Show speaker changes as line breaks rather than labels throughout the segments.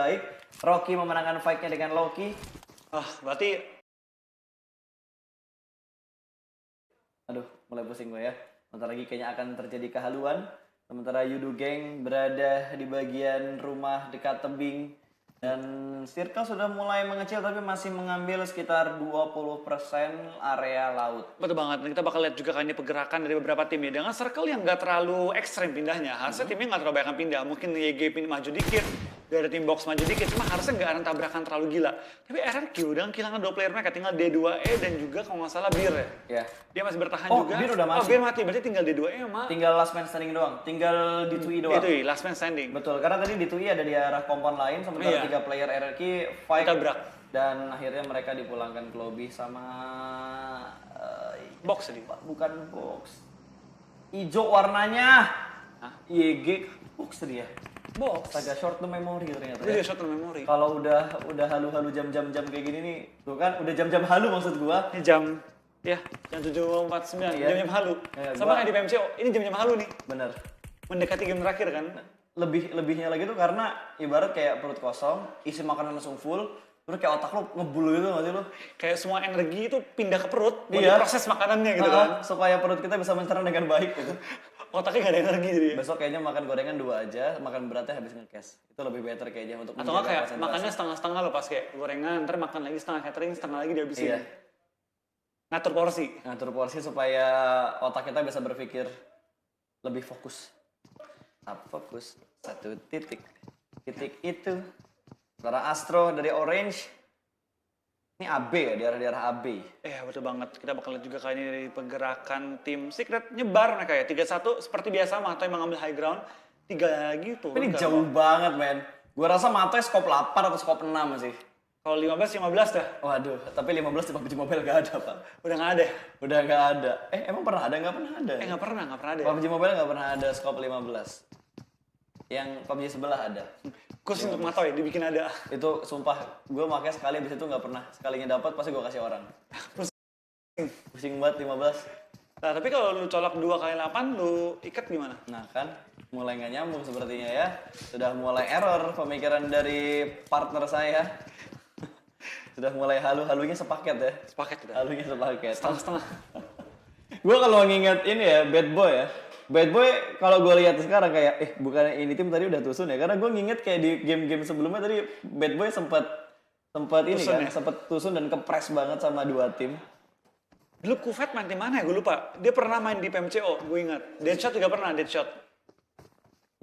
baik. Rocky memenangkan fight-nya dengan Loki.
Berarti...
Aduh, mulai pusing gue ya. Bentar lagi kayaknya akan terjadi kehaluan. Sementara Yudu Gang berada di bagian rumah dekat tebing. Dan Circle sudah mulai mengecil tapi masih mengambil sekitar 20% area laut.
Betul banget, dan kita bakal lihat juga kan ini pergerakan dari beberapa tim ya. Dengan circle yang nggak terlalu ekstrem pindahnya, harusnya timnya nggak terlalu banyak yang pindah. Mungkin YG maju dikit, dari tim box maju dikit, cuma harusnya nggak ada tabrakan terlalu gila. Tapi RRQ udah kehilangan 2 player mereka, tinggal D2E dan juga kalau nggak salah Bir ya.
Ya.
Dia masih bertahan juga.
Bir udah mati.
Bir mati, berarti tinggal D2E sama...
Tinggal last man standing doang, tinggal D2E doang.
D2E, last man standing.
Betul, karena tadi D2E ada di arah kompon lain, sementara 3 player RRQ fight.
Tabrak.
Dan akhirnya mereka dipulangkan ke lobby sama...
box tadi.
Bukan box. Ijo warnanya.
Hah?
YG box tadi ya.
Box.
Agak short term memory ternyata.
Dia
Ya.
short term memory.
Kalau udah halu-halu jam-jam kayak gini nih, tuh kan udah jam-jam halu maksud gua.
Ini jam 7.49,
Iya.
jam-jam halu.
Ya,
Sama kayak di PMCO, ini jam-jam halu nih.
Bener.
Mendekati game terakhir kan.
Lebihnya lagi tuh karena ibarat kayak perut kosong, isi makanan langsung full, terus kayak otak lu ngebul gitu nggak sih lu?
Kayak semua energi itu pindah ke perut buat
Iya.
diproses makanannya gitu kan.
Supaya perut kita bisa mencerna dengan baik gitu.
Otaknya gak ada energi jadi.
Besok kayaknya makan gorengan 2 aja, makan beratnya habis ngekes. Itu lebih better kayaknya untuk
Atau nggak kayak
konsentrasi.
makannya setengah-setengah loh pas kayak gorengan, ntar makan lagi setengah catering, setengah lagi dihabisin.
Iya.
Ngatur porsi.
Ngatur porsi supaya otak kita bisa berpikir lebih fokus. Fokus. 1 titik. Titik itu. Sementara Astro dari Orange. Ini AB ya, di arah AB.
Betul banget. Kita bakal lihat juga kali ini dari pergerakan tim Secret nyebar mereka ya. 3-1 seperti biasa Matoy mengambil high ground. 3 lagi tuh.
Ini jauh banget men. Gua rasa Matoy skop 8 atau skop 6 sih.
Kalau 15 dah.
Waduh, tapi 15 di PUBG Mobile gak ada pak.
Udah nggak ada.
Udah gak ada. Emang pernah ada? Nggak pernah ada.
Nggak pernah ada.
PUBG Mobile gak pernah ada skop 15. Yang PUBG sebelah ada.
Khusus untuk Matoy dibikin ada.
Itu sumpah, gue makanya sekali abis itu gak pernah. Sekalinya dapat pasti gue kasih orang. Pusing banget 15.
Nah, tapi kalau lu colok 2 kali 8, lu ikat gimana?
Nah kan, mulai gak nyambung sepertinya ya. Sudah mulai error pemikiran dari partner saya. Sudah mulai halunya sepaket ya.
Sepaket udah.
Halunya sepaket.
Setengah-setengah.
Gue kalau nginget ini ya, Bad Boy ya. Bad Boy kalau gue lihat sekarang kayak bukan ini tim tadi udah tusun ya, karena gue nginget kayak di game-game sebelumnya tadi Bad Boy sempat ini
tusun
kan,
ya?
sempat tusun dan kepres banget sama 2 tim.
Dulu Kufet main di mana ya? Gue lupa. Dia pernah main di PMCO, gue ingat. Deadshot juga pernah, Deadshot.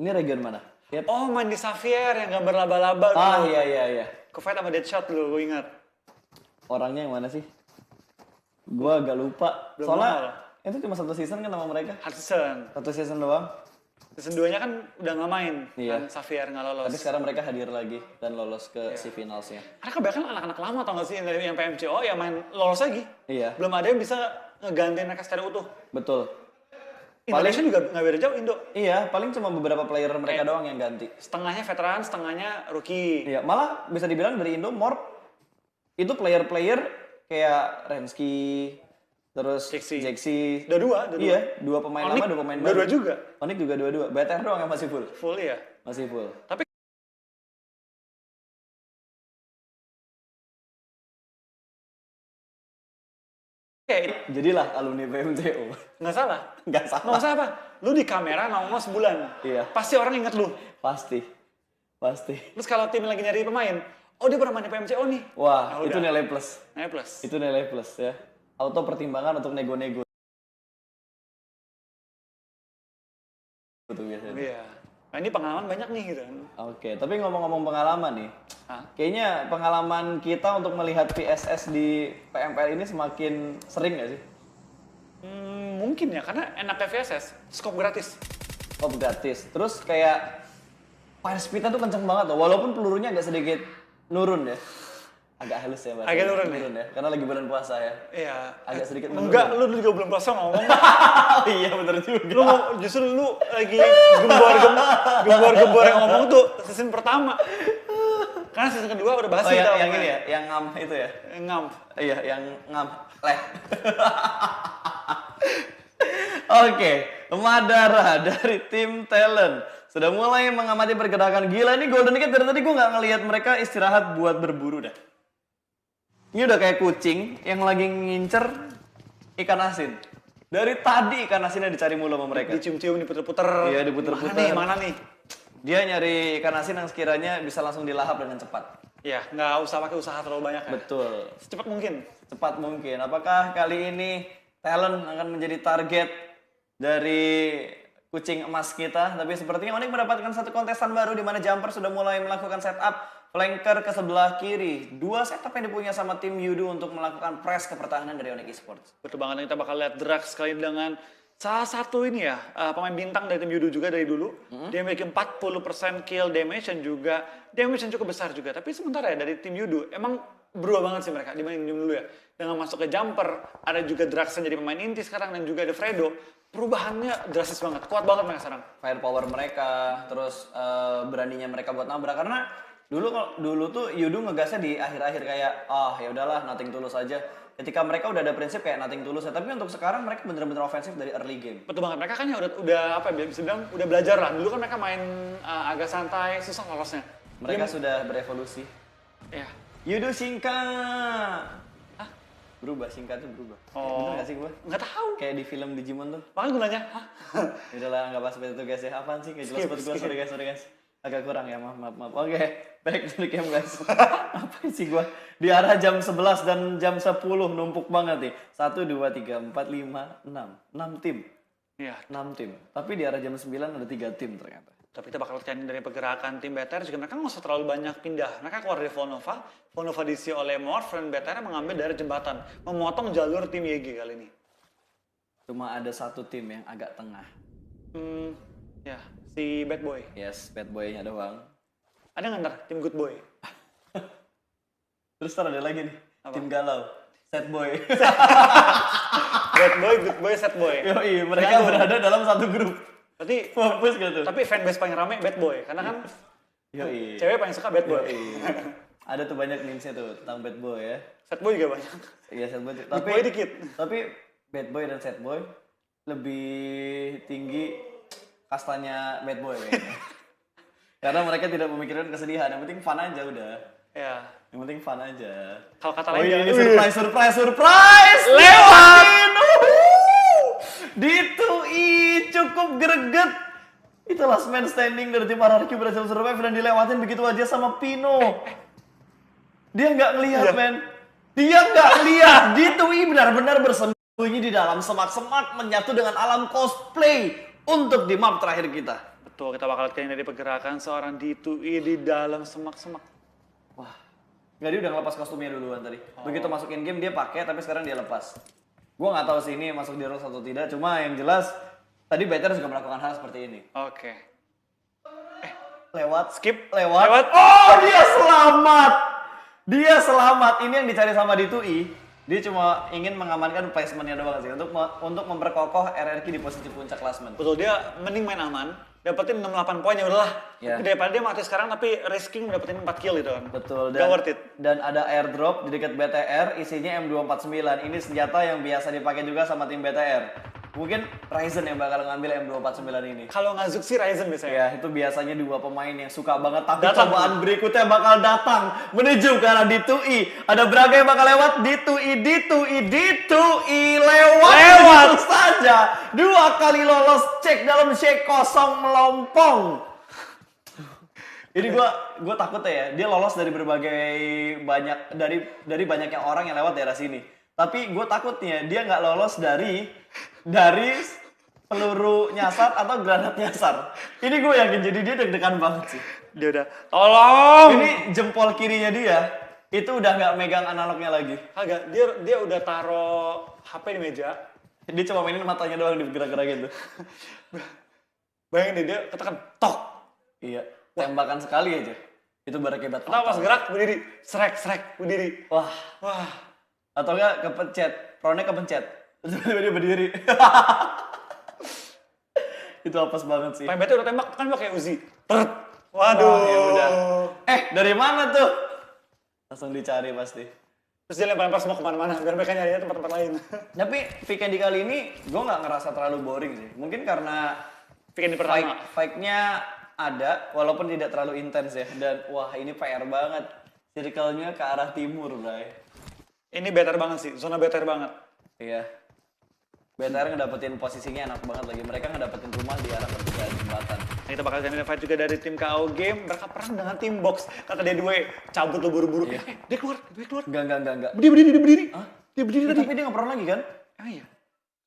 Ini region mana? Yep.
Oh, main di Xavier yang gambar laba-laba dulu.
Iya.
Kufet sama Deadshot dulu, gue ingat.
Orangnya yang mana sih? Gue agak lupa.
Belum
Soalnya
kenal.
itu cuma 1 season kan sama mereka.
Hudson.
1 season doang.
Season 2-nya kan udah nggak main.
Iya.
Kan Xavier nggak lolos.
Tapi sekarang mereka hadir lagi dan lolos ke si finalsnya.
Karena kebanyakan anak-anak lama tau gak sih yang PMCO ya main lolos lagi.
Iya.
Belum ada yang bisa ngegantiin mereka secara utuh.
Betul.
Indonesia juga nggak beda jauh Indo.
Iya, paling cuma beberapa player mereka doang yang ganti.
Setengahnya veteran, setengahnya rookie.
Iya, malah bisa dibilang dari Indo Morp itu player-player kayak Rensky, terus Jaxi.
Dua.
Iya, 2 pemain
Onyx,
lama, 2 pemain baru.
dua juga.
Onyx juga 2. BTR doang yang masih full.
Full ya.
Masih full.
Tapi kayak
Jadilah alumni PMCO.
nggak salah.
Nggak salah.
Nggak usah apa. Lu di kamera nongol sebulan.
Iya.
Pasti orang inget lu.
Pasti.
Terus kalau tim lagi nyari pemain, oh dia pernah main di PMCO nih.
Wah,
Nah,
itu
udah.
nilai plus.
Nah, plus.
Itu nilai plus ya. Auto pertimbangan untuk nego-nego. Itu biasanya.
Iya. Nah ini pengalaman banyak nih gitu kan.
Oke, tapi ngomong-ngomong pengalaman nih.
Hah?
Kayaknya pengalaman kita untuk melihat PSS di PMPL ini semakin sering nggak sih?
Mungkin ya, karena enaknya VSS, skop gratis.
Oh, gratis. Terus kayak fire speed-nya tuh kenceng banget loh. Walaupun pelurunya agak sedikit nurun ya. Agak halus ya,
Agak nurun
ya. Karena lagi bulan puasa ya.
Iya.
Agak sedikit menurun.
Enggak, lu juga belum puasa ngomong.
Oh iya bener juga.
Lu justru lu lagi gembor-gembor yang ngomong tuh season pertama. Karena season kedua udah bahas
Oh
kita.
yang ini ya, yang ngam itu ya.
Ngam.
Iya, yang ngam. Oke, Madara dari tim Talent sudah mulai mengamati pergerakan. Gila nih Golden Ticket dari tadi gue nggak ngelihat mereka istirahat buat berburu dah. Ini udah kayak kucing yang lagi ngincer ikan asin. Dari tadi ikan asinnya dicari mulu sama mereka.
Dicium-cium, diputer-puter.
Iya, diputer-puter.
Mana nih?
Dia nyari ikan asin yang sekiranya bisa langsung dilahap dengan cepat.
Ya, nggak usah pakai usaha terlalu banyak ya.
Betul.
Secepat mungkin.
Cepat mungkin. Apakah kali ini talent akan menjadi target dari kucing emas kita? Tapi sepertinya Onyx mendapatkan satu kontestan baru di mana Jumper sudah mulai melakukan setup flanker ke sebelah kiri. Dua setup yang dipunya sama tim Yudu untuk melakukan press ke pertahanan dari Onyx Esports.
Betul banget, kita bakal lihat Drax sekali dengan salah satu ini ya, pemain bintang dari tim Yudu juga dari dulu. Dia memiliki 40% kill damage dan juga damage yang cukup besar juga. Tapi sementara ya dari tim Yudu, emang berubah banget sih mereka dibanding tim dulu ya. Dengan masuk ke Jumper, ada juga Drax yang jadi pemain inti sekarang dan juga ada Fredo. Perubahannya drastis banget, kuat banget mereka sekarang.
Firepower mereka, terus beraninya mereka buat nabrak. Karena dulu tuh Yudu ngegasnya di akhir-akhir kayak ya udahlah nothing tulus aja. Ketika mereka udah ada prinsip kayak nothing tulus ya, tapi untuk sekarang mereka bener-bener ofensif dari early game.
Betul banget, mereka kan ya udah apa ya, bisa bilang udah belajar lah. Dulu kan mereka main agak santai, susah lolosnya.
Mereka sudah berevolusi.
Ya.
Yudu Shinka. Berubah, Shinka tuh berubah. Bener gak sih gue?
Nggak tahu.
Kayak di film Digimon tuh.
Makanya gue nanya,
Udahlah, nggak bahas seperti itu guys ya. Apaan sih? Gak jelas buat gue, sorry guys. Agak kurang ya, maaf. Oke, back to the game guys. Apa sih gua? Di arah jam 11 dan jam 10 numpuk banget nih. 1, 2, 3, 4, 5, 6. 6 tim.
Iya.
6 tim. Tapi di arah jam 9 ada 3 tim ternyata.
Tapi kita bakal lihat dari pergerakan tim BTR juga mereka nggak usah terlalu banyak pindah. Mereka keluar dari Volnova. Volnova diisi oleh Morph dan BTR mengambil dari jembatan. Memotong jalur tim YG kali ini.
Cuma ada satu tim yang agak tengah.
Ya, si Bad Boy.
Yes, Bad Boy-nya doang.
Ada nggak ntar tim Good Boy?
Terus ada lagi nih,
apa?
tim galau. Sad Boy.
Bad Boy, Good Boy, Sad Boy.
Yoi, mereka berada dalam satu grup.
Berarti
fokus gitu.
Tapi fanbase paling rame Bad Boy, karena kan cewek paling suka Bad Boy.
Ada tuh banyak memes-nya tuh tentang Bad Boy ya.
Sad Boy juga banyak.
Iya, Sad Boy.
Good Boy dikit.
Tapi Bad Boy dan Sad Boy lebih tinggi kastanya Bad Boy kayaknya. Karena mereka tidak memikirkan kesedihan, yang penting fun aja udah.
Ya.
Yang penting fun aja.
Kalau kata
lain
ini
surprise!
Lewat!
Ditui cukup greget. Itu last man standing dari tim RRQ berhasil survive dan dilewatin begitu aja sama Pino. Dia nggak ngelihat, men. Dia nggak ngelihat. Ditui benar-benar bersembunyi di dalam semak-semak menyatu dengan alam cosplay untuk di map terakhir kita.
Betul, kita bakal lihat dari pergerakan seorang Ditui di dalam semak-semak.
Wah, nggak, dia udah ngelepas kostumnya duluan tadi. Begitu masuk in game dia pakai, tapi sekarang dia lepas. Gua nggak tahu sih ini masuk di rules atau tidak. Cuma yang jelas tadi BTR juga melakukan hal seperti ini.
Oke.
Lewat.
Lewat.
Oh, dia selamat. Dia selamat. Ini yang dicari sama Ditui. Dia cuma ingin mengamankan placementnya doang sih untuk memperkokoh RRQ di posisi puncak klasmen.
Betul, dia mending main aman, dapetin 68 poin ya udahlah.
Yeah.
Daripada dia mati sekarang tapi risking dapetin 4 kill gitu kan.
Betul,
Gak worth it.
Dan ada airdrop di dekat BTR isinya M249. Ini senjata yang biasa dipakai juga sama tim BTR. Mungkin Ryzen yang bakal ngambil M249 ini.
Kalau ngazuk sih Ryzen biasanya.
Ya, itu biasanya dua pemain yang suka banget, tapi
Datang.
cobaan berikutnya bakal datang menuju ke arah Ditui. Ada Braga yang bakal lewat, Ditui lewat. Itu saja. 2 kali lolos, cek dalam shake kosong melompong. Ini gua takut ya, dia lolos dari dari banyaknya orang yang lewat daerah sini. Tapi gue takutnya dia nggak lolos dari peluru nyasar atau granat nyasar. Ini gue yakin, jadi dia deg-degan banget sih.
Dia udah, tolong!
Ini jempol kirinya dia, itu udah nggak megang analognya lagi.
Agak, dia udah taruh HP di meja.
Dia cuma mainin matanya doang digerak-gerakin tuh.
Bayangin deh, dia ketekan, tok!
Iya, tembakan sekali aja. Itu berakibat
fatal. Pas gerak, berdiri. Srek, berdiri.
Wah. Atau enggak kepencet, Prone kepencet. Terus dia berdiri. Itu apes banget sih.
PMBT udah tembak, kan pakai Uzi. Waduh.
Ya udah. Dari mana tuh? Langsung dicari pasti.
Terus dia lempar semua kemana-mana, biar mereka nyarinya tempat-tempat lain.
Tapi weekend kali ini, gue nggak ngerasa terlalu boring sih. Mungkin karena
Weekend pertama.
fight-nya ada, walaupun tidak terlalu intens ya. Dan wah ini PR banget. Circle-nya ke arah timur, Bray.
Ini better banget sih, zona better banget.
Iya. BTR ngedapetin posisinya enak banget lagi. Mereka ngedapetin rumah di arah pertigaan jembatan.
Nah, kita bakal ganti fight juga dari tim KOG. Mereka perang dengan tim box. Kata dia dua cabut lo buru-buru.
Iya.
Dia keluar.
Enggak.
Dia berdiri.
Hah?
Dia berdiri tadi.
Tapi dia nggak pernah lagi kan?
Iya.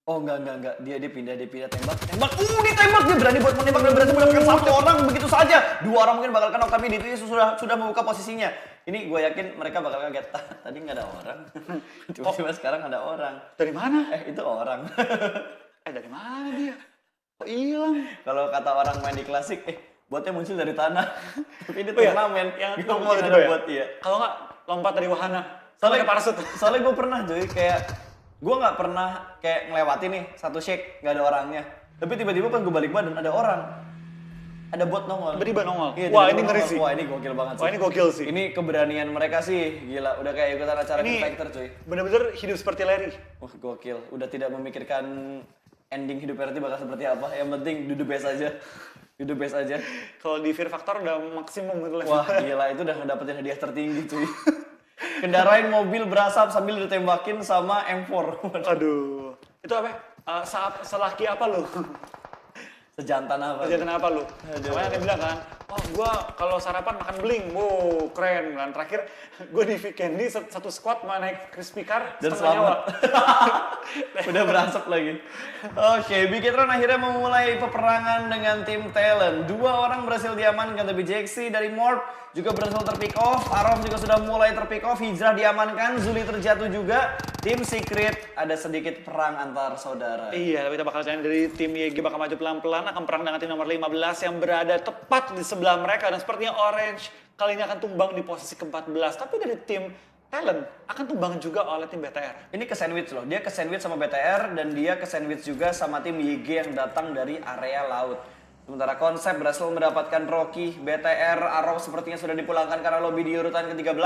Oh enggak. Dia pindah tembak. Ditembak, dia berani buat menembak dan berhasil mendapatkan satu orang begitu saja. Dua orang mungkin bakal kenok, tapi itu sudah membuka posisinya. Ini gue yakin mereka bakal kaget. Tadi nggak ada orang. Tiba-tiba sekarang ada orang.
Dari mana?
Itu orang.
Dari mana dia? Kok hilang?
Kalau kata orang main di klasik, botnya muncul dari tanah. Tapi ini
Oh iya,
turnamen.
yang
Nggak
normal
mungkin
itu
ada
ya?
bot, iya.
Kalau nggak lompat dari wahana. Soalnya parasut.
Soalnya gue pernah cuy, kayak gue nggak pernah kayak ngelewatin nih satu shake nggak ada orangnya. Tapi tiba-tiba pas gue balik badan ada orang. Ada bot nongol.
Tiba-tiba nongol.
Iya,
Wah,
tiba-tiba
ini ngeri
nongol.
sih.
Wah, ini gokil banget sih.
Wah, ini gokil sih.
Ini keberanian mereka sih, gila. Udah kayak ikutan acara
Ini
Factor cuy.
bener-bener hidup seperti Larry.
Wah, gokil. Udah tidak memikirkan ending hidupnya nanti bakal seperti apa. Yang penting duduk best aja. Duduk best aja.
Kalau di Fear Factor udah maksimum gitu lah.
Wah, gila. Itu udah ngedapetin hadiah tertinggi cuy. Kendarain mobil berasap sambil ditembakin sama M4.
Aduh. Itu apa? Selaki apa lu?
Sejantan apa?
Kegiatan apa lu? Makanya dia bilang kan, oh gua kalau sarapan makan beling, wow keren kan. Terakhir gue di Vikendi satu squad mau naik crispy car
Dan
setengah nyawa.
Udah berasap lagi. Oke, Bigitron akhirnya memulai peperangan dengan tim Talent. Dua orang berhasil diamankan, tapi Jaxi dari Morph juga berhasil terpick off. Arof juga sudah mulai terpick off. Hijrah diamankan, Zuli terjatuh juga. Tim Secret ada sedikit perang antar saudara.
Iya, tapi kita bakal jalan dari tim YG bakal maju pelan-pelan akan perang dengan tim nomor 15 yang berada tepat di sebelah mereka dan sepertinya Orange kali ini akan tumbang di posisi ke-14. Tapi dari tim Talent akan tumbang juga oleh tim BTR.
Ini ke sandwich loh. Dia ke sandwich sama BTR dan dia ke sandwich juga sama tim YG yang datang dari area laut. Sementara Konsep berhasil mendapatkan Rocky, BTR, Arrow sepertinya sudah dipulangkan karena lobby di urutan ke-13.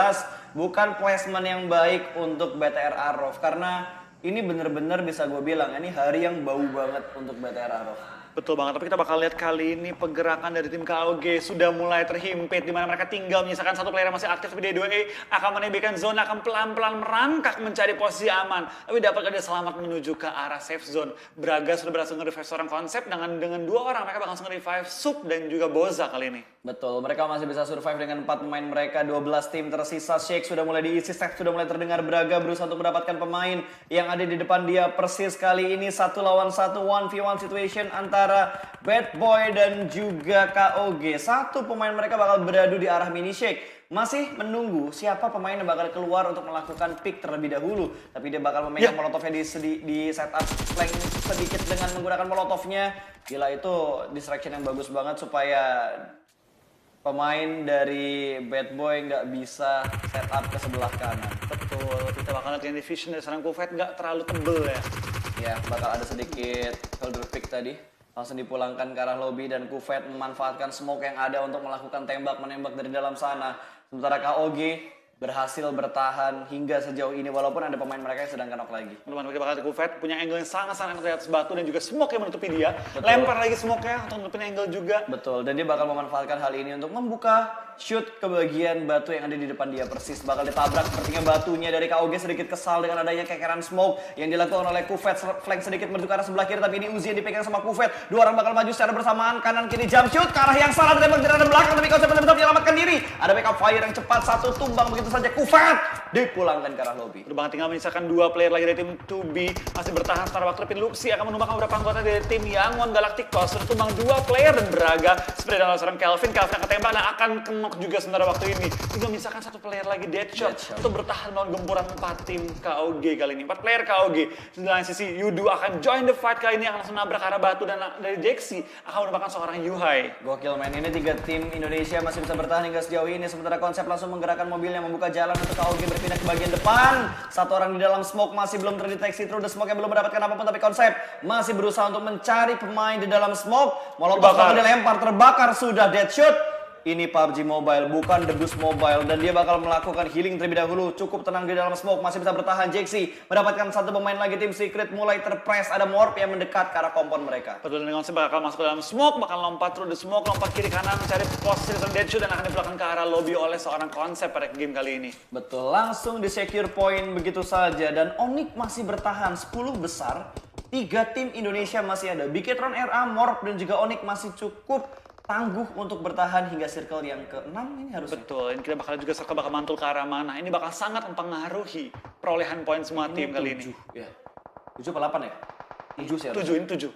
Bukan placement yang baik untuk BTR Arrow karena ini bener-bener bisa gue bilang ini hari yang bau banget untuk BTR Arrow.
Betul banget, tapi kita bakal lihat kali ini pergerakan dari tim KOG sudah mulai terhimpit di mana mereka tinggal menyisakan satu player yang masih aktif tapi D2E akan menembakkan zona, akan pelan-pelan merangkak mencari posisi aman. Tapi dapatkah dia selamat menuju ke arah safe zone. Braga sudah berhasil nge-revive seorang Konsep dengan dua orang mereka bakal nge-revive Sup dan juga Boza kali ini.
Betul, mereka masih bisa survive dengan 4 pemain mereka, 12 tim tersisa. Shake sudah mulai diisi, Steph sudah mulai terdengar. Braga berusaha untuk mendapatkan pemain yang ada di depan dia persis kali ini 1 lawan 1 1v1 situation antara Bad Boy dan juga KOG. Satu pemain mereka bakal beradu di arah mini Shake. Masih menunggu siapa pemain yang bakal keluar untuk melakukan pick terlebih dahulu. Tapi dia bakal memegang molotovnya di setup flank sedikit dengan menggunakan molotovnya. Gila, itu distraction yang bagus banget supaya pemain dari Bad Boy nggak bisa setup ke sebelah kanan.
Betul, kita bakal lihat division dari seorang Kufet nggak terlalu tebel ya.
Ya, bakal ada sedikit shoulder pick tadi. Langsung dipulangkan ke arah lobby dan Kufet memanfaatkan smoke yang ada untuk melakukan tembak-menembak dari dalam sana. Sementara KOG berhasil bertahan hingga sejauh ini walaupun ada pemain mereka yang sedang knock lagi.
Teman-teman kita bakal Kufet punya angle yang sangat-sangat di atas batu dan juga smoke yang menutupi dia.
Betul.
Lempar lagi smoke-nya untuk nutupin angle juga.
Betul, dan dia bakal memanfaatkan hal ini untuk membuka shoot ke bagian batu yang ada di depan dia persis. Bakal ditabrak sepertinya batunya dari KOG sedikit kesal dengan adanya kekeran smoke yang dilakukan oleh Kufet. Flank sedikit menuju ke arah sebelah kiri, tapi ini Uzi yang dipegang sama Kufet. Dua orang bakal maju secara bersamaan, kanan kiri jump shoot ke arah yang salah, ditembak dari arah belakang, tapi Konsep tetap menyelamatkan diri. Ada backup fire yang cepat, satu tumbang begitu saja. Kufet dipulangkan ke arah lobby.
Udah tinggal menyisakan 2 player lagi dari tim 2B masih bertahan sementara waktu Pin Luxi akan menumbangkan beberapa anggota dari tim Yangon Galacticos. Sudah tumbang 2 player dan Braga seperti dalam seorang Kelvin akan ketembak dan akan kenok juga sementara waktu ini. Tinggal menyisakan 1 player lagi Deadshot untuk bertahan melawan gempuran 4 tim KOG kali ini. 4 player KOG. Di lain sisi Yudu akan join the fight kali ini akan langsung nabrak arah batu dan dari Jaxi akan merupakan seorang Yuhai.
Gokil main ini 3 tim Indonesia masih bisa bertahan hingga sejauh ini. Sementara Konsep langsung menggerakkan mobil yang membuka jalan untuk KOG berpindah ke bagian depan. Satu orang di dalam smoke masih belum terdeteksi through the smoke yang belum mendapatkan apapun, tapi Konsep masih berusaha untuk mencari pemain di dalam smoke. Molotov bakal dilempar, terbakar sudah Deadshot. ini PUBG Mobile, bukan Debus Mobile. Dan dia bakal melakukan healing terlebih dahulu. Cukup tenang di dalam smoke, masih bisa bertahan. Jaxi mendapatkan satu pemain lagi tim Secret, mulai terpress. Ada Morp yang mendekat ke arah kompon mereka.
Betul, dengan bakal masuk ke dalam smoke, bakal lompat through the smoke, lompat kiri kanan, mencari posisi deadshot dan akan dipulangkan ke arah lobby oleh seorang konsep pada game kali ini.
Betul, langsung di secure point begitu saja. Dan Onyx masih bertahan 10 besar. 3 tim Indonesia masih ada. Bigetron RA, Morp, dan juga Onyx masih cukup tangguh untuk bertahan hingga circle yang ke-6 ini harusnya.
Betul, ini kita bakal juga circle bakal mantul ke arah mana. Ini bakal sangat mempengaruhi perolehan poin semua tim kali ini.
7, ya. 7 apa 8 ya? 7 sih harusnya.
7, ini 7.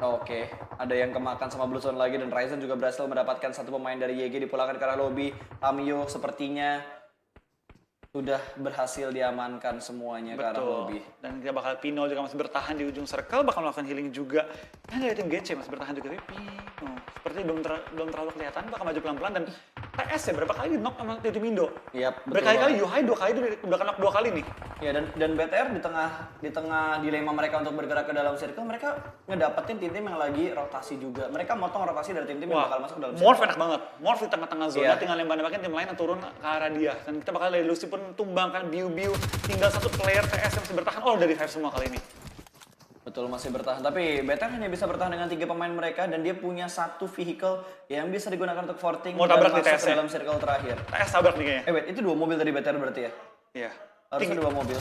Oke, ada yang kemakan sama Blue Zone lagi dan Ryzen juga berhasil mendapatkan satu pemain dari YG dipulangkan ke arah lobby. Tamio sepertinya sudah berhasil diamankan semuanya ke arah lobby.
Dan kita bakal Pino juga masih bertahan di ujung circle, bakal melakukan healing juga. Dan dari tim GC masih bertahan juga, tapi Pino seperti belum terlalu kelihatan, bakal maju pelan-pelan. Dan TS ya berapa kali di knock sama tim Indo?
Iya, betul.
Berkali-kali Yuhai 2 kali udah knock 2 kali nih.
Ya, dan BTR di tengah dilema mereka untuk bergerak ke dalam circle, mereka ngedapetin tim-tim yang lagi rotasi juga. Mereka motong rotasi dari tim-tim yang bakal masuk ke dalam circle.
Morph enak banget. Morph di tengah-tengah zona, tinggal lempar-lemparin tim lain yang turun ke arah dia. Dan kita bakal dari Lucy pun tumbangkan biu-biu. Tinggal satu player TS yang masih bertahan. Oh, dari 5 semua kali ini.
Betul, masih bertahan. Tapi BTR hanya bisa bertahan dengan 3 pemain mereka dan dia punya satu vehicle yang bisa digunakan untuk forting
mau tabrak di
masuk
TS
ke dalam circle terakhir.
TS tabrak nih kayaknya.
Wait, itu 2 mobil dari BTR berarti ya?
Iya.
Harusnya 2 mobil.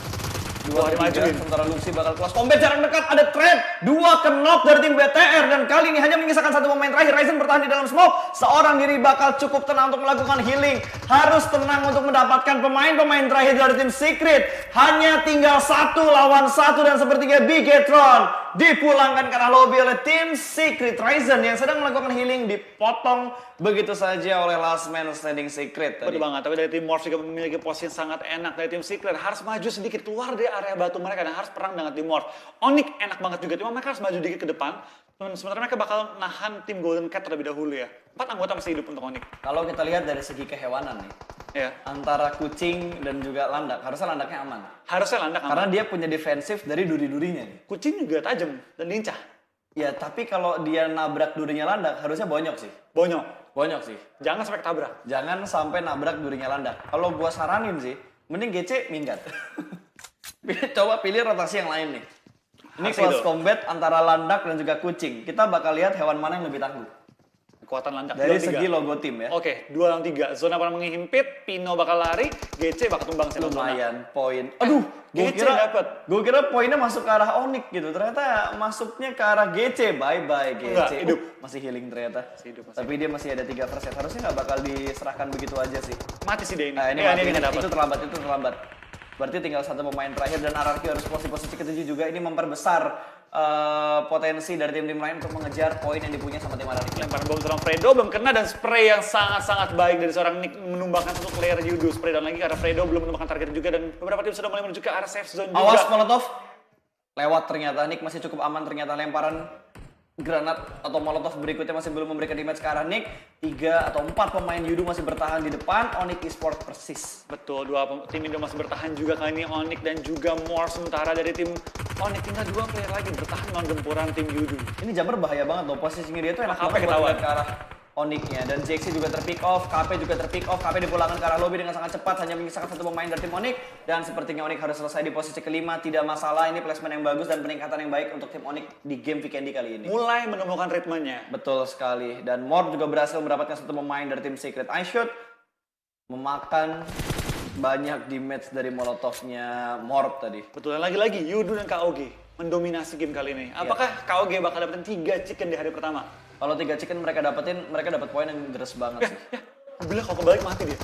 2
Wah,
ke 3,
dimajuin.
sementara Luxy bakal close combat jarak dekat, ada trap, 2 ke knock dari tim BTR dan kali ini hanya menyisakan satu pemain terakhir. Ryzen bertahan di dalam smoke, seorang diri bakal cukup tenang untuk melakukan healing, harus tenang untuk mendapatkan pemain-pemain terakhir dari tim Secret. Hanya tinggal 1 lawan 1 dan sepertinya Bigetron dipulangkan ke arah lobby oleh tim Secret. Ryzen yang sedang melakukan healing dipotong begitu saja oleh last man standing Secret tadi.
Betul banget, tapi dari tim Morph juga memiliki posisi yang sangat enak. Dari tim Secret harus maju sedikit keluar dari area batu mereka dan harus perang dengan tim Morph. Onyx enak banget juga, cuma mereka harus maju dikit ke depan. Sementara mereka bakal nahan tim Golden Cat terlebih dahulu ya. 4 anggota masih hidup untuk Onyx.
Kalau kita lihat dari segi kehewanan nih,
Ya.
antara kucing dan juga landak, harusnya landaknya aman.
Harusnya landak aman.
Karena dia punya defensif dari duri-durinya nih.
Kucing juga tajam dan lincah.
Ya, tapi kalau dia nabrak durinya landak, harusnya bonyok sih.
Bonyok.
Bonyok sih.
Jangan sampai ketabrak.
Jangan sampai nabrak durinya landak. Kalau gua saranin sih, mending GC minggat. Coba pilih rotasi yang lain nih. Ini
Harus
close
itu.
combat antara landak dan juga kucing. Kita bakal lihat hewan mana yang lebih tangguh.
Kekuatan landak.
Dari
2-3.
segi logo tim ya.
Oke, 2 lawan 3. Zona bakal menghimpit, Pino bakal lari, GC bakal tumbang single zona.
Lumayan poin. Aduh,
GC dapet.
Gue kira poinnya masuk ke arah Onyx gitu. Ternyata masuknya ke arah GC. Bye bye GC.
Enggak, hidup.
Masih healing ternyata.
Masih hidup, masih
Tapi dia masih ada 3 persen. Harusnya nggak bakal diserahkan begitu aja sih.
Mati sih dia ini.
Nah, ini,
Ya,
mati.
ini nggak dapat.
Itu terlambat. Berarti tinggal satu pemain terakhir dan RRQ harus posisi ke-7 juga. Ini memperbesar potensi dari tim-tim lain untuk mengejar poin yang dipunya sama tim RRQ.
Lempar bom seorang Fredo belum kena dan spray yang sangat-sangat baik dari seorang Nick menumbangkan satu player Yudu. Spray down lagi karena Fredo belum menumbangkan target juga dan beberapa tim sudah mulai menuju ke arah safe zone juga.
Awas Molotov. Lewat ternyata. Nick masih cukup aman ternyata. Lemparan granat atau molotov berikutnya masih belum memberikan damage ke arah Nick. 3 atau 4 pemain Yudu masih bertahan di depan. Onyx Esports persis.
Betul, tim Indo masih bertahan juga kali ini Onyx dan juga Morph. Sementara dari tim Onyx tinggal 2 player lagi bertahan melawan gempuran tim Yudu.
Ini Jabber bahaya banget loh. Posisinya dia tuh enak
KP
banget buat
ketahuan.
ngeliat ke arah Onyx-nya. Dan Jaxi juga terpick off, KP juga terpick off. KP dipulangkan ke arah lobby dengan sangat cepat, hanya menyisakan satu pemain dari tim Onyx. Dan sepertinya Onyx harus selesai di posisi kelima. Tidak masalah, ini placement yang bagus dan peningkatan yang baik untuk tim Onyx di game weekend kali ini.
Mulai menemukan ritmenya.
Betul sekali. Dan Morph juga berhasil mendapatkan satu pemain dari tim Secret. iShoot memakan banyak damage dari molotovnya Morph tadi.
Betul, dan lagi-lagi Yudu dan KOG mendominasi game kali ini. Apakah KOG bakal dapetin 3 chicken di hari pertama?
Kalau 3 chicken mereka dapetin, mereka dapat poin yang deres banget sih.
Bila kalau kebalik mati dia.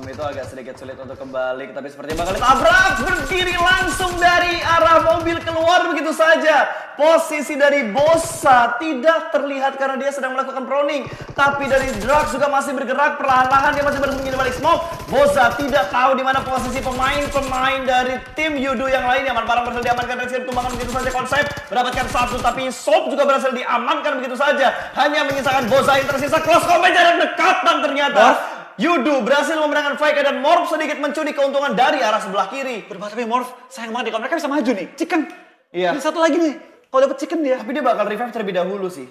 Itu agak sedikit sulit untuk kembali, tapi sepertinya bakal ditabrak, berdiri langsung dari arah mobil keluar begitu saja. Posisi dari Bosa tidak terlihat karena dia sedang melakukan proning, tapi dari Drax juga masih bergerak perlahan-lahan, dia masih bersembunyi di balik smoke. Bosa tidak tahu di mana posisi pemain-pemain dari tim Yudu yang lainnya. Barang berhasil diamankan dari tumbangan begitu saja konsep, mendapatkan 1, tapi Soap juga berhasil diamankan begitu saja. Hanya menyisakan Bosa yang tersisa, close combat jarak dekat dan ternyata Yudu berhasil memenangkan fight dan Morph sedikit mencuri keuntungan dari arah sebelah kiri.
Berbahaya, tapi Morph sayang banget nih, kalau mereka bisa maju nih. Chicken.
Iya.
Ini satu lagi nih. Kalau dapet chicken dia.
Tapi dia bakal revive terlebih dahulu sih.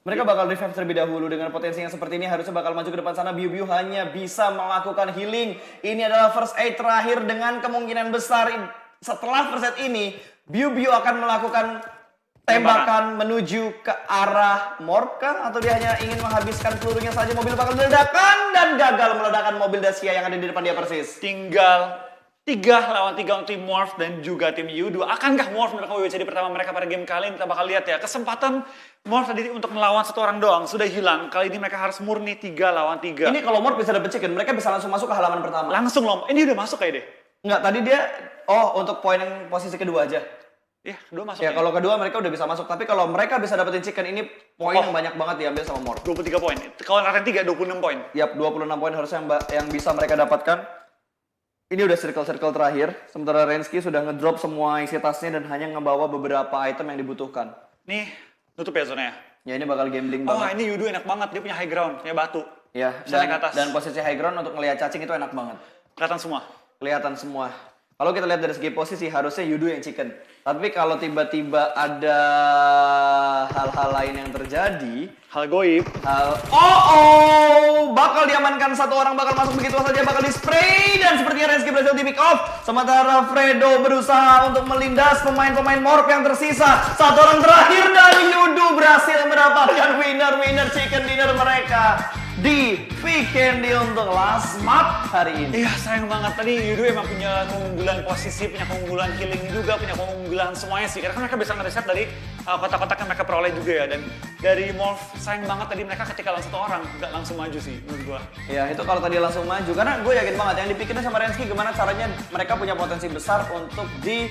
Mereka bakal revive terlebih dahulu dengan potensi yang seperti ini, harusnya bakal maju ke depan sana. Biu hanya bisa melakukan healing. Ini adalah first aid terakhir dengan kemungkinan besar setelah first aid ini Biu akan melakukan tembakan menuju ke arah Morph kah? Atau dia hanya ingin menghabiskan pelurunya saja. Mobil bakal meledakan dan gagal meledakkan mobil Dacia yang ada di depan dia persis.
Tinggal 3 lawan 3 untuk tim Morph dan juga tim Yudu. Akankah Morph mendapatkan WWCD pertama mereka pada game kali ini? Kita bakal lihat ya. Kesempatan Morph tadi untuk melawan satu orang doang sudah hilang. Kali ini mereka harus murni 3 lawan 3.
Ini kalau Morph bisa dapet chicken, mereka bisa langsung masuk ke halaman pertama.
Langsung loh. Ini udah masuk kayak deh.
Enggak, tadi dia untuk poin yang posisi kedua aja.
Iya, kedua masuk.
Ya, kalau kedua mereka udah bisa masuk. Tapi kalau mereka bisa dapetin chicken, ini poin yang banyak banget diambil sama Morph.
23 poin. Kalau angkatan 3, 26 poin.
Yap, 26 poin harusnya yang bisa mereka dapatkan. Ini udah circle terakhir. Sementara Rensky sudah ngedrop semua isi tasnya dan hanya ngebawa beberapa item yang dibutuhkan.
Nih, tutup ya zonanya.
Ya, ini bakal gambling
Oh,
banget.
ini Yudu enak banget. Dia punya high ground, punya batu.
Ya,
Bisa naik ke atas.
dan posisi high ground untuk ngelihat cacing itu enak banget.
Kelihatan semua.
Kelihatan semua. Kalau kita lihat dari segi posisi, harusnya Yudu yang chicken. Tapi kalau tiba-tiba ada hal-hal lain yang terjadi,
Hal goib.
bakal diamankan satu orang, bakal masuk begitu saja, bakal di-spray, dan sepertinya Rensky berhasil di pick off. Sementara Fredo berusaha untuk melindas pemain-pemain Morph yang tersisa. Satu orang terakhir dan Yudu berhasil mendapatkan winner chicken dinner mereka di weekend untuk last map hari ini.
Iya, sayang banget. Tadi Yudu emang punya keunggulan posisi, punya keunggulan killing juga, punya keunggulan semuanya sih. Karena kan mereka bisa ngereset dari kotak-kotak yang mereka peroleh juga ya. Dan dari Morph, sayang banget tadi mereka ketika langsung satu orang, nggak langsung maju sih menurut gua.
Ya, itu kalau tadi langsung maju. Karena gue yakin banget yang dipikirin sama Rensky gimana caranya mereka punya potensi besar untuk di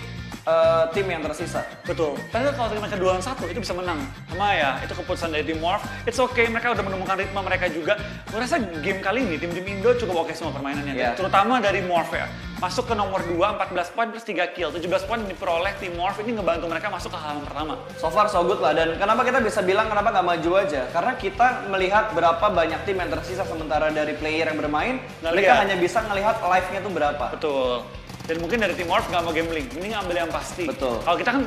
tim yang tersisa.
Betul. Padahal kalau tadi mereka 2-1 itu bisa menang. Sama ya, itu keputusan dari tim Morph. It's okay, mereka udah menemukan ritme mereka juga. Gue rasa game kali ini tim Indo cukup oke semua permainannya.
Yeah.
Terutama dari Morph ya. Masuk ke nomor 2, 14 poin plus 3 kill. 17 poin diperoleh tim Morph ini ngebantu mereka masuk ke halaman pertama.
So far so good lah. Dan kenapa kita bisa bilang kenapa nggak maju aja? Karena kita melihat berapa banyak tim yang tersisa, sementara dari player yang bermain, mereka hanya bisa ngelihat live-nya tuh berapa.
Betul. Dan mungkin dari tim Morph nggak mau gambling, ini ngambil yang pasti.
Betul.
Kalau kita kan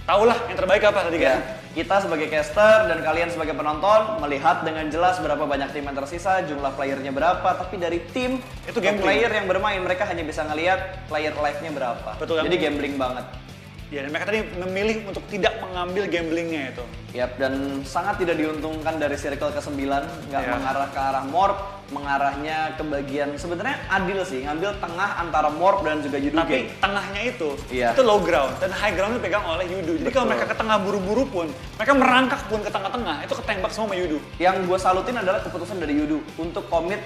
tau lah yang terbaik apa tadi kan.
Kita sebagai caster dan kalian sebagai penonton melihat dengan jelas berapa banyak tim yang tersisa, jumlah playernya berapa, tapi dari tim
Itu
atau
gambling.
player yang bermain mereka hanya bisa ngelihat player live-nya berapa.
Betul,
Jadi gambling banget.
Ya, dan mereka tadi memilih untuk tidak mengambil gamblingnya itu.
Yap, dan sangat tidak diuntungkan dari circle ke-9, nggak
Iya.
mengarah ke arah Morph, mengarahnya ke bagian sebenarnya adil sih, ngambil tengah antara Morph dan juga Yudu
Tapi
Gang.
tengahnya itu
Iya.
low ground dan high ground itu pegang oleh Yudu. Jadi kalau
Betul.
mereka ke tengah buru-buru pun, mereka merangkak pun ke tengah-tengah, itu ketembak semua sama Yudu.
Yang gue salutin adalah keputusan dari Yudu untuk komit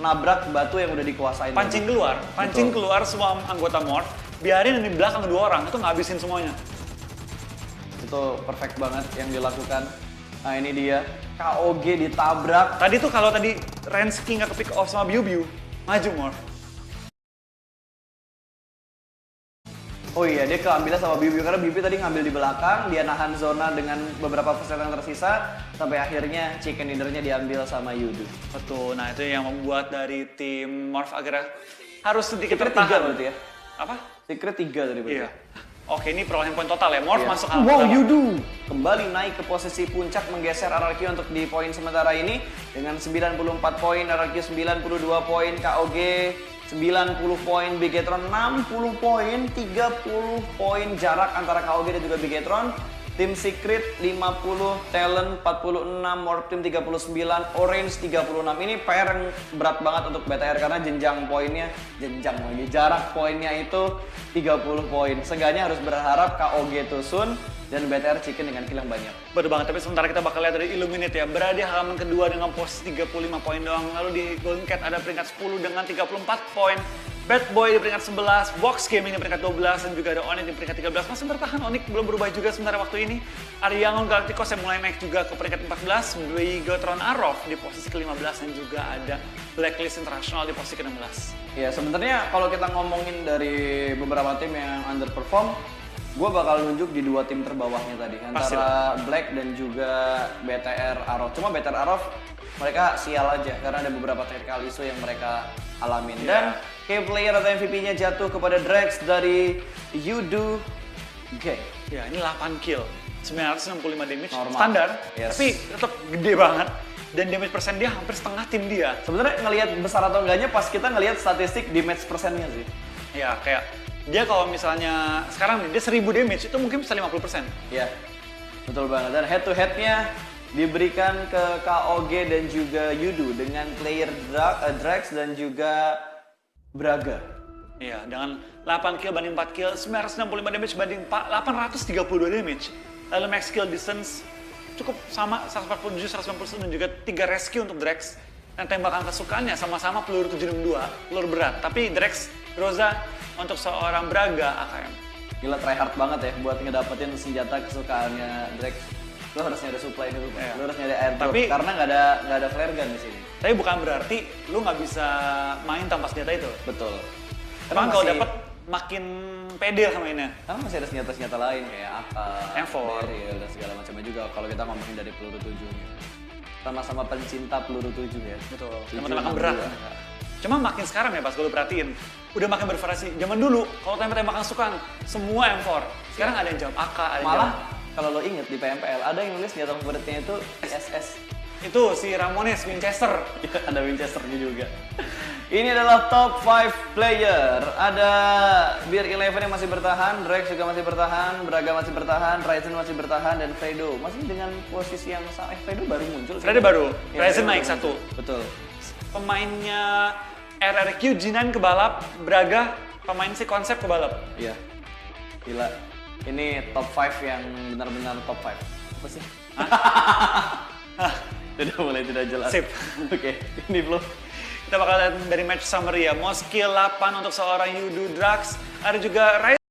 nabrak batu yang udah dikuasain.
Pancing keluar semua anggota Morph, biarin yang di belakang 2 orang itu ngabisin semuanya.
Itu perfect banget yang dilakukan. Nah, ini dia KOG ditabrak.
Tadi tuh kalau tadi Rensky nggak ke pick off sama Biu, maju Morph.
Oh iya, dia keambilnya sama Bibi karena Bibi tadi ngambil di belakang, dia nahan zona dengan beberapa persen yang tersisa, sampai akhirnya chicken dinnernya diambil sama Yudu.
Betul, nah itu yang membuat dari tim Morph akhirnya harus sedikit
Secret 3
tertahan.
berarti ya?
Apa?
Secret 3 tadi berarti.
Iya. Oke, ini perolehan poin total ya. Morph
Iya.
masuk halaman
Wow,
pertama.
Yudu kembali naik ke posisi puncak, menggeser RRQ untuk di poin sementara ini dengan 94 poin, RRQ 92 poin, KOG 90 poin, Bigetron 60 poin, 30 poin jarak antara KOG dan juga Bigetron. Tim Secret 50, Talent 46, Morph Team 39, Orange 36. Ini PR yang berat banget untuk BTR karena jarak poinnya itu 30 poin. Seenggaknya harus berharap KOG Tusun dan BTR Chicken dengan kill yang banyak.
Betul banget, tapi sementara kita bakal lihat dari Illuminate ya. Berada di halaman kedua dengan posisi 35 poin doang. Lalu di Golden Cat ada peringkat 10 dengan 34 poin. Bad Boy di peringkat 11, Box Gaming di peringkat 12, dan juga ada Onyx di peringkat 13. Masih bertahan, Onyx belum berubah juga sementara waktu ini. Ariangon Galacticos yang mulai naik juga ke peringkat 14, Bigetron Arof di posisi ke-15, dan juga ada Blacklist International di posisi ke-16.
Ya, sebenarnya kalau kita ngomongin dari beberapa tim yang underperform, gue bakal nunjuk di 2 tim terbawahnya tadi, antara Black dan juga BTR Arof. Cuma BTR Arof mereka sial aja karena ada beberapa technical issue yang mereka alamin. Dan key player atau MVP-nya jatuh kepada Drax dari Yudu Gang.
Ya, ini 8 kill. 965 damage
Normal.
standar,
Yes.
tapi tetap gede banget. Dan damage persen dia hampir setengah tim dia.
Sebenarnya ngelihat besar atau enggaknya pas kita ngelihat statistik damage persennya sih.
Ya kayak dia kalau misalnya sekarang nih dia 1000 damage itu mungkin bisa 50%.
Iya, betul banget. Dan head to headnya diberikan ke KOG dan juga Yudu dengan player Drax dan juga Braga.
Iya, dengan 8 kill banding 4 kill, 965 damage banding 832 damage. Lalu max kill distance cukup sama, 147, 191 dan juga 3 rescue untuk Drax. Dan tembakan kesukaannya sama-sama peluru 762, peluru berat. Tapi Drax, Groza untuk seorang Braga AKM.
Gila tryhard banget ya buat ngedapetin senjata kesukaannya Drax. Lo harus nyari supply dulu,
Iya.
lo harus nyari air
Tapi-
karena nggak ada flare gun di sini.
Tapi bukan berarti lu nggak bisa main tanpa senjata itu.
Betul.
Emang kalau dapet makin pede lah mainnya.
Karena masih ada senjata-senjata lain kayak AK,
M4.
Beryl, dan segala macamnya juga kalau kita ngomongin dari peluru 7 nih. Sama-sama pencinta peluru 7 ya.
Betul.
7,
Tembakan
62.
berat. Cuma makin sekarang ya pas gue perhatiin, udah makin bervariasi. Zaman dulu kalau tembak-tembakan sukan semua M4. Sekarang ada yang jawab AK, ada yang
Malah
jawab
kalau lo inget di PMPL ada yang nulis senjata favoritnya itu SS.
itu si Ramones Winchester.
Ya, ada Winchesternya juga. Ini adalah top 5 player. Ada Beer 11 yang masih bertahan, Drax juga masih bertahan, Braga masih bertahan, Ryzen masih bertahan, dan Fredo masih dengan posisi yang sama. Fredo baru muncul.
Fredo baru,
Ya,
Ryzen
Fredo
naik
baru
1.
muncul. Betul.
Pemainnya RRQ Jinan ke balap, Braga pemain si konsep ke balap.
Iya. Gila. Ini top 5 yang benar-benar top 5. Apa sih? Udah mulai tidak jelas.
Sip.
Oke, ini belum.
Kita bakal lihat dari match summary ya. Moskill 8 untuk seorang Yudu Drax. Ada juga Ryzen